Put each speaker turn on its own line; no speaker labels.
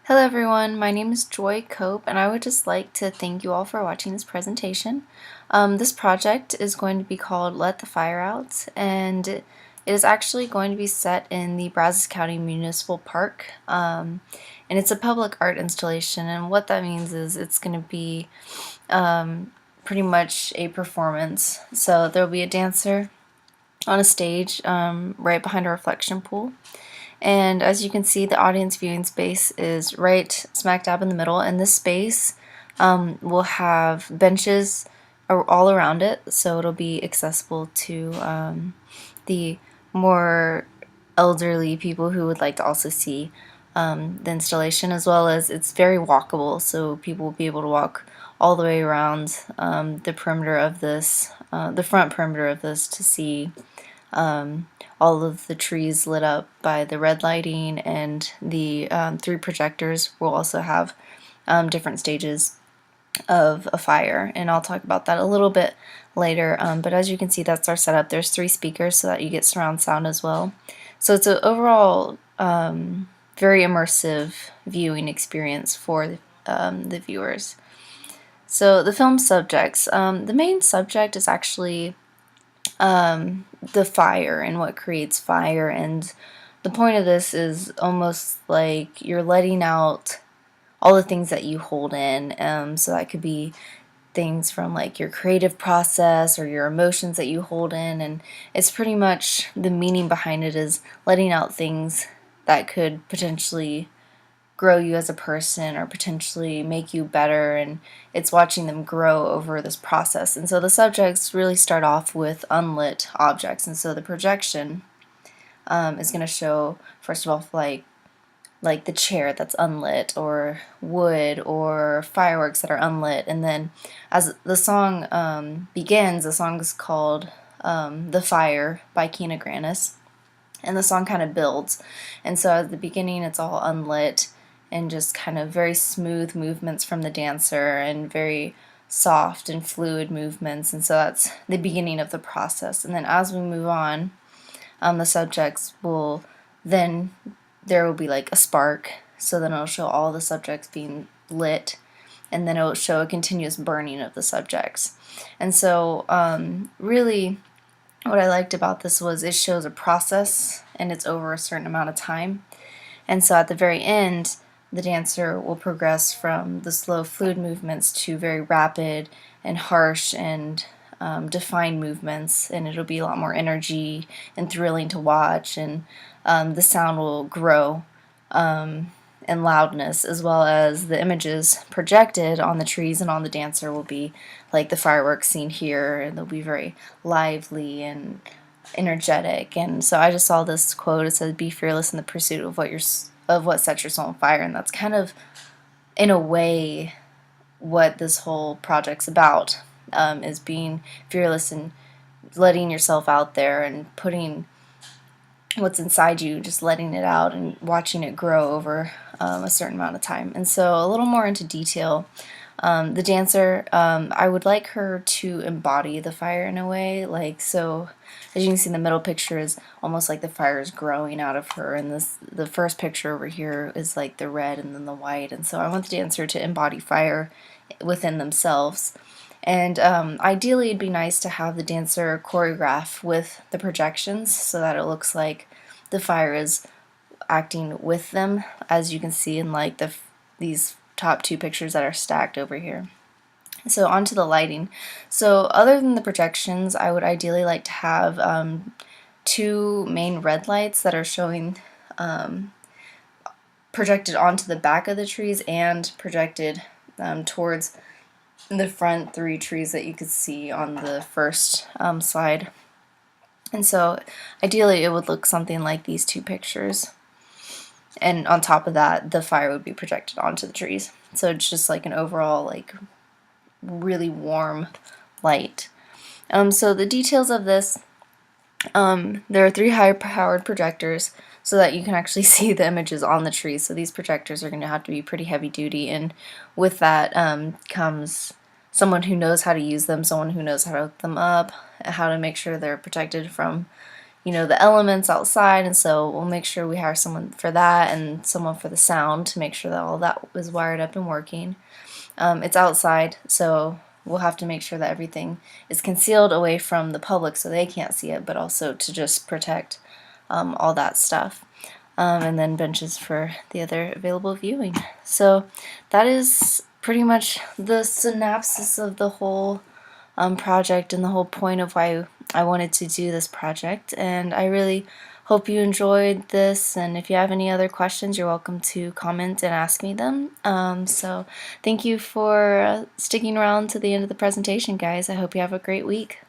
Hello everyone, my name is Joy Cope and I would just like to thank you all for watching this presentation. This project is going to be called Let the Fire Out, and it is actually going to be set in the Brazos County Municipal Park, and it's a public art installation, and what that means is it's going to be pretty much a performance. So there will be a dancer on a stage right behind a reflection pool. And as you can see, the audience viewing space is right smack dab in the middle, and this space will have benches all around it, so it'll be accessible to the more elderly people who would like to also see the installation, as well as it's very walkable, so people will be able to walk all the way around the perimeter of this, the front perimeter of this, to see all of the trees lit up by the red lighting, and the 3 projectors will also have different stages of a fire, and I'll talk about that a little bit later. But as you can see, that's our setup. There's 3 speakers so that you get surround sound as well. So it's an overall very immersive viewing experience for the viewers. So the film subjects. The main subject is actually the fire and what creates fire, and the point of this is almost like you're letting out all the things that you hold in. So that could be things from like your creative process or your emotions that you hold in, and it's pretty much the meaning behind it is letting out things that could potentially grow you as a person or potentially make you better, and it's watching them grow over this process. And so the subjects really start off with unlit objects, and so the projection is going to show, first of all, like the chair that's unlit, or wood, or fireworks that are unlit. And then as the song begins, the song is called The Fire by Kina Grannis, and the song kind of builds. And so at the beginning it's all unlit and just kind of very smooth movements from the dancer and very soft and fluid movements, and so that's the beginning of the process. And then as we move on, the subjects will then, there will be like a spark, so then it'll show all the subjects being lit, and then it will show a continuous burning of the subjects. And so really what I liked about this was it shows a process and it's over a certain amount of time. And so at the very end, the dancer will progress from the slow fluid movements to very rapid and harsh and defined movements, and it'll be a lot more energy and thrilling to watch, and the sound will grow in loudness, as well as the images projected on the trees and on the dancer will be like the fireworks seen here, and they'll be very lively and energetic. And so I just saw this quote. It says, "Be fearless in the pursuit of what sets your soul on fire," and that's kind of, in a way, what this whole project's about, is being fearless and letting yourself out there and putting what's inside you, just letting it out and watching it grow over a certain amount of time. And so a little more into detail. The dancer, I would like her to embody the fire in a way, like, so as you can see, the middle picture is almost like the fire is growing out of her, and the first picture over here is like the red and then the white. And so I want the dancer to embody fire within themselves. And ideally it'd be nice to have the dancer choreograph with the projections so that it looks like the fire is acting with them, as you can see in like these top 2 pictures that are stacked over here. So onto the lighting. So other than the projections, I would ideally like to have 2 main red lights that are showing projected onto the back of the trees and projected towards the front 3 trees that you could see on the first slide. And so ideally it would look something like these 2 pictures, and on top of that the fire would be projected onto the trees, so it's just like an overall like really warm light. So the details of this, there are 3 high-powered projectors so that you can actually see the images on the trees. So these projectors are going to have to be pretty heavy duty, and with that comes someone who knows how to use them, someone who knows how to hook them up, how to make sure they're protected from the elements outside, and so we'll make sure we hire someone for that and someone for the sound to make sure that all that is wired up and working. It's outside, so we'll have to make sure that everything is concealed away from the public so they can't see it, but also to just protect all that stuff. And then benches for the other available viewing. So that is pretty much the synopsis of the whole project and the whole point of why I wanted to do this project. And I really hope you enjoyed this, and if you have any other questions, you're welcome to comment and ask me them. So thank you for sticking around to the end of the presentation, guys. I hope you have a great week.